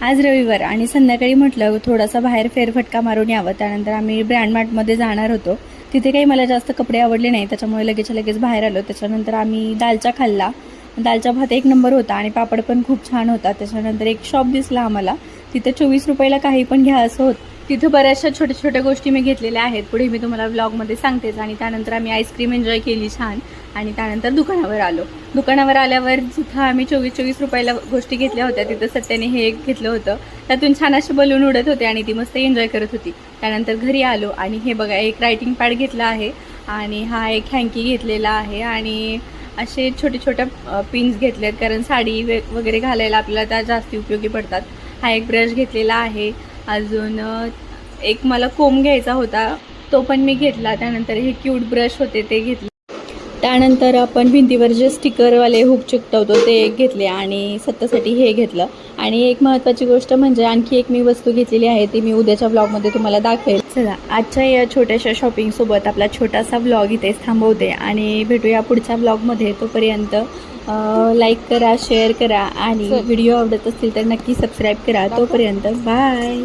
आज रविवार आणि संध्याकाळी म्हटलं थोडासा बाहेर फेरफटका मारून यावं. त्यानंतर आम्ही ब्रँड मार्टमध्ये जाणार होतो. तिथे काही मला जास्त कपडे आवडले नाही, त्याच्यामुळे लगेच बाहेर आलो. त्याच्यानंतर आम्ही दालचा खाल्ला. दालचा भात एक नंबर होता आणि पापड पण खूप छान होता. त्याच्यानंतर एक शॉप दिसला आम्हाला, तिथे 24 रुपयाला काही पण घ्या असं होतं. तिथं बऱ्याचशा छोट्या गोष्टी मी घेतलेल्या आहेत, पुढे मी तुम्हाला व्लॉगमध्ये सांगतेच. आणि त्यानंतर आम्ही आईस्क्रीम एन्जॉय केली छान. आणि त्यानंतर दुकानावर आलो. दुकानावर आल्यावर जिथं आम्ही 24 रुपयाला गोष्टी घेतल्या होत्या, तिथं सत्याने हे एक घेतलं होतं. त्यातून छान असे बलून उडत होते आणि ती मस्त एन्जॉय करत होती. त्यानंतर घरी आलो आणि हे बघा, एक रायटिंग पॅड घेतला आहे आणि हा एक हँकी घेतलेला आहे आणि असे छोट्या पिन्स घेतलेत, कारण साडी वगैरे घालायला आपल्याला त्या जास्त उपयोगी पडतात. हा एक ब्रश घेतलेला आहे. अजून एक मला कोंब घ्यायचा होता, तो पण मी घेतला. त्यानंतर हे क्यूट ब्रश होते ते घेतले. त्यानंतर आपण भिंतीवर जे स्टिकरवाले हुक चिकटवतो ते एक घेतले आणि सत्तासाठी हे घेतलं. आणि एक महत्त्वाची गोष्ट म्हणजे आणखी एक मी वस्तू घेतलेली आहे, ती मी उद्याच्या व्लॉगमध्ये तुम्हाला दाखवेल. चला, आजच्या या छोट्याशा शॉपिंगसोबत आपला छोटासा व्लॉग इथेच थांबवते आणि भेटूया पुढच्या व्लॉगमध्ये. तोपर्यंत लाईक करा, शेअर करा आणि व्हिडिओ आवडत असतील तर नक्की सबस्क्राईब करा. तोपर्यंत बाय.